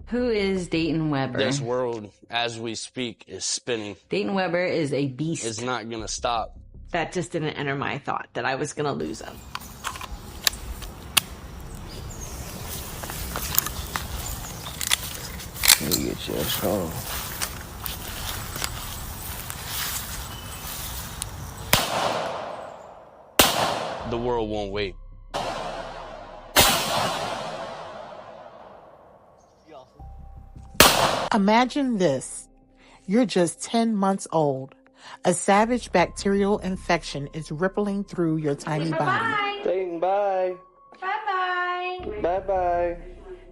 Who is Dayton Webber? This world, as we speak, is spinning. Dayton Webber is a beast. It's not going to stop. That just didn't enter my thought that I was going to lose him. Let me get you a phone. The world won't wait. Imagine this. You're just 10 months old. A savage bacterial infection is rippling through your tiny body. Dayton, bye. Bye-bye. Bye-bye.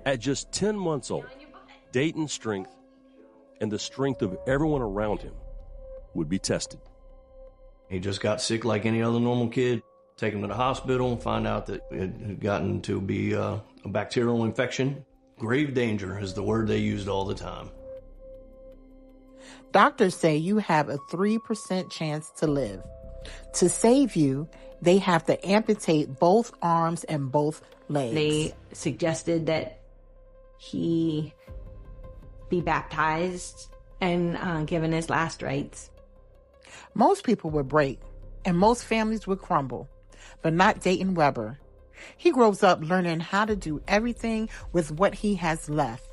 At just 10 months old, Dayton's strength and the strength of everyone around him would be tested. He just got sick like any other normal kid. Take him to the hospital and find out that it had gotten to be a bacterial infection. Grave danger is the word they used all the time. Doctors say you have a 3% chance to live. To save you, they have to amputate both arms and both legs. They suggested that he be baptized and given his last rites. Most people would break, and most families would crumble, but not Dayton Webber. He grows up learning how to do everything with what he has left.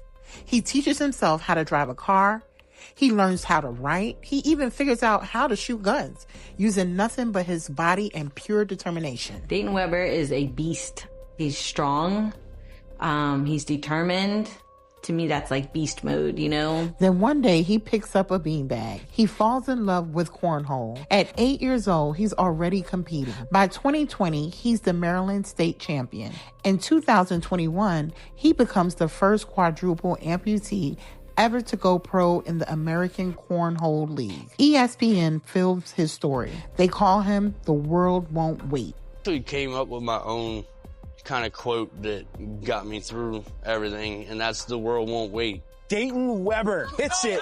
He teaches himself how to drive a car. He learns how to write. He even figures out how to shoot guns, using nothing but his body and pure determination. Dayton Webber is a beast. He's strong. He's determined. To me, that's like beast mode, you know? Then one day he picks up a beanbag. He falls in love with cornhole. At 8 years old, he's already competing. By 2020, he's the Maryland state champion. In 2021, he becomes the first quadruple amputee ever to go pro in the American Cornhole League. ESPN films his story. They call him the world won't wait. I came up with my own kind of quote that got me through everything, and that's the world won't wait. Dayton Webber hits it.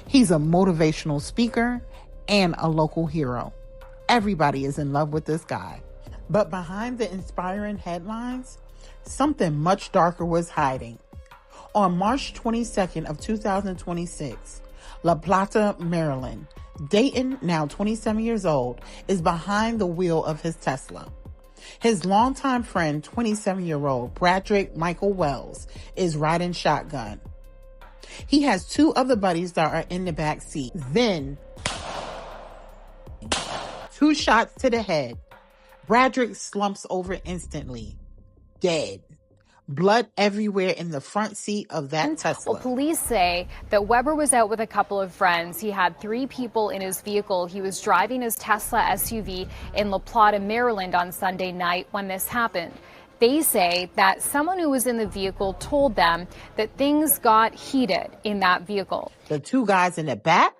He's a motivational speaker and a local hero. Everybody is in love with this guy. But behind the inspiring headlines, something much darker was hiding. On March 22nd of 2026, La Plata, Maryland, Dayton, now 27 years old, is behind the wheel of his Tesla. His longtime friend, 27-year-old Bradrick Michael Wells, is riding shotgun. He has two other buddies that are in the back seat. Then, 2 shots to the head. Bradrick slumps over instantly, dead. Blood everywhere in the front seat of that Tesla. Well, police say that Webber was out with a couple of friends. He had 3 people in his vehicle. He was driving his Tesla SUV in La Plata, Maryland on Sunday night when this happened. They say that someone who was in the vehicle told them that things got heated in that vehicle. The 2 guys in the back,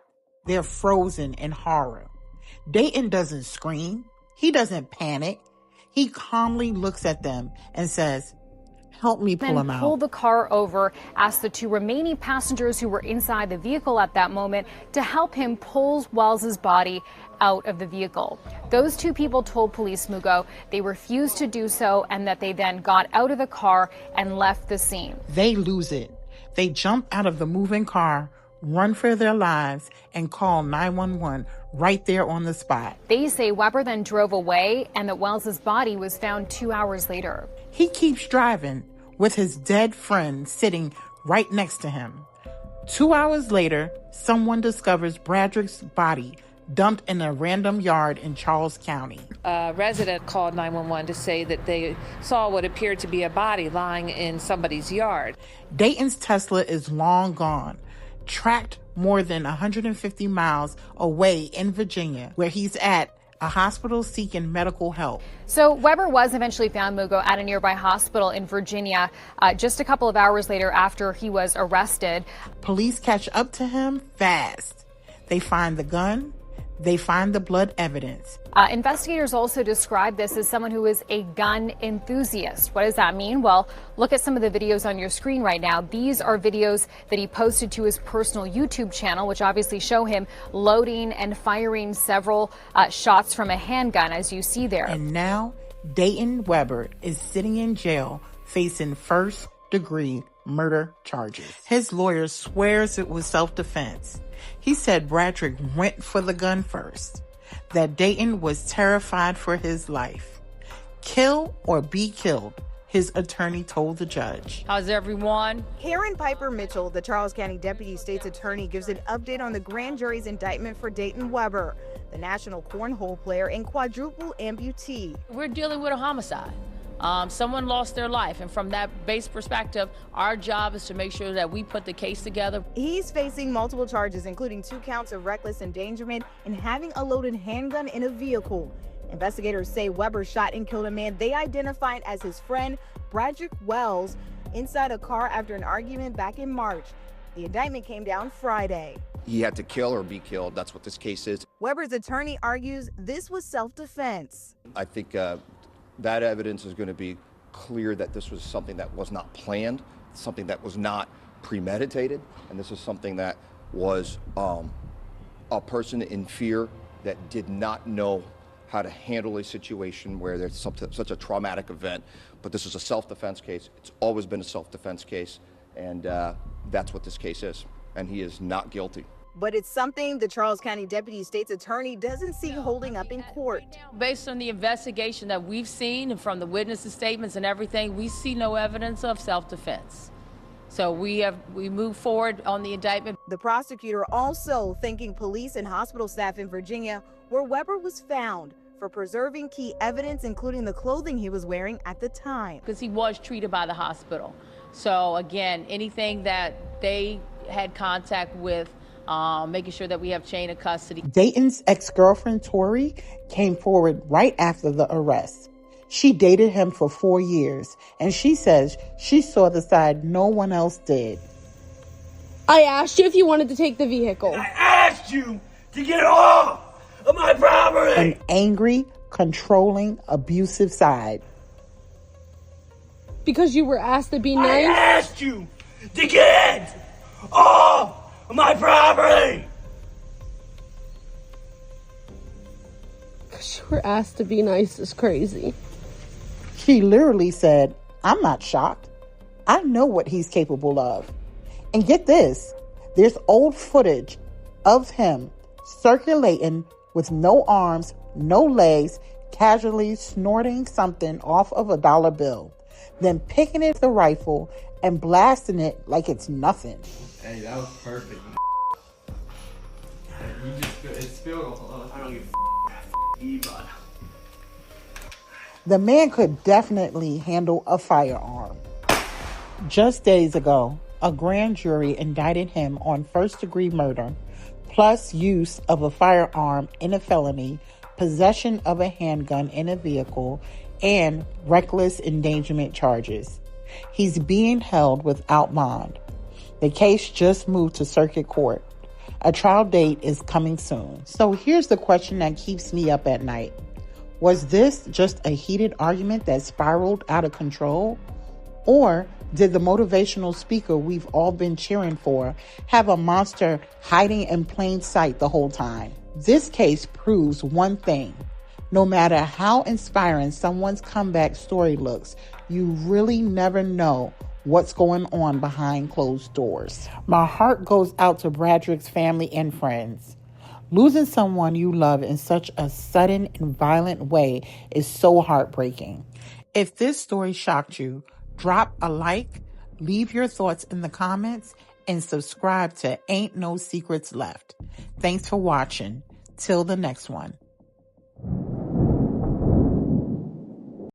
they're frozen in horror. Dayton doesn't scream. He doesn't panic. He calmly looks at them and says, "Help me pull him out." Pull the car over, asked the 2 remaining passengers who were inside the vehicle at that moment to help him pull Wells's body out of the vehicle. Those 2 people told police, Mugo, they refused to do so and that they then got out of the car and left the scene. They lose it. They jump out of the moving car, run for their lives, and call 911 right there on the spot. They say Webber then drove away and that Wells's body was found 2 hours later. He keeps driving with his dead friend sitting right next to him. 2 hours later, someone discovers Bradrick's body dumped in a random yard in Charles County. A resident called 911 to say that they saw what appeared to be a body lying in somebody's yard. Dayton's Tesla is long gone, tracked more than 150 miles away in Virginia, where he's at a hospital seeking medical help. So Webber was eventually found, Mugo, at a nearby hospital in Virginia just a couple of hours later after he was arrested. Police catch up to him fast. They find the gun. They find the blood evidence. Investigators also describe this as someone who is a gun enthusiast. What does that mean? Well, look at some of the videos on your screen right now. These are videos that he posted to his personal YouTube channel, which obviously show him loading and firing several shots from a handgun, as you see there. And now, Dayton Webber is sitting in jail facing first-degree murder charges. His lawyer swears it was self-defense. He said Bradrick went for the gun first, that Dayton was terrified for his life. Kill or be killed, his attorney told the judge. How's everyone? Karen Piper Mitchell, the Charles County Deputy State's Attorney, gives an update on the grand jury's indictment for Dayton Webber, the national cornhole player and quadruple amputee. We're dealing with a homicide. Someone lost their life, and from that base perspective, our job is to make sure that we put the case together. He's facing multiple charges, including 2 counts of reckless endangerment and having a loaded handgun in a vehicle. Investigators say Webber shot and killed a man they identified as his friend, Bradrick Wells, inside a car after an argument back in March. The indictment came down Friday. He had to kill or be killed. That's what this case is. Webber's attorney argues this was self-defense. I think that evidence is going to be clear that this was something that was not planned, something that was not premeditated, and this is something that was a person in fear that did not know how to handle a situation where there's such a traumatic event. But this is a self-defense case. It's always been a self-defense case, and that's what this case is. And he is not guilty. But it's something the Charles County Deputy State's Attorney doesn't see holding up in court. Based on the investigation that we've seen and from the witnesses' statements and everything, we see no evidence of self-defense. So we move forward on the indictment. The prosecutor also thanking police and hospital staff in Virginia, where Webber was found, for preserving key evidence, including the clothing he was wearing at the time. Because he was treated by the hospital. So again, anything that they had contact with, making sure that we have chain of custody. Dayton's ex-girlfriend, Tori, came forward right after the arrest. She dated him for 4 years, and she says she saw the side no one else did. I asked you if you wanted to take the vehicle. I asked you to get off of my property! An angry, controlling, abusive side. Because you were asked to be nice? I asked you to get off my property! Because you were asked to be nice is crazy. She literally said, I'm not shocked. I know what he's capable of. And get this, there's old footage of him circulating with no arms, no legs, casually snorting something off of a dollar bill, then picking it the rifle and blasting it like it's nothing. Hey, that was perfect. You just it spilled all. I don't give a bud. The man could definitely handle a firearm. Just days ago, a grand jury indicted him on first-degree murder, plus use of a firearm in a felony, possession of a handgun in a vehicle, and reckless endangerment charges. He's being held without bond. The case just moved to circuit court. A trial date is coming soon. So here's the question that keeps me up at night. Was this just a heated argument that spiraled out of control? Or did the motivational speaker we've all been cheering for have a monster hiding in plain sight the whole time? This case proves one thing. No matter how inspiring someone's comeback story looks, you really never know what's going on behind closed doors. My heart goes out to Bradrick's family and friends. Losing someone you love in such a sudden and violent way is so heartbreaking. If this story shocked you, drop a like, leave your thoughts in the comments, and subscribe to Ain't No Secrets Left. Thanks for watching. Till the next one.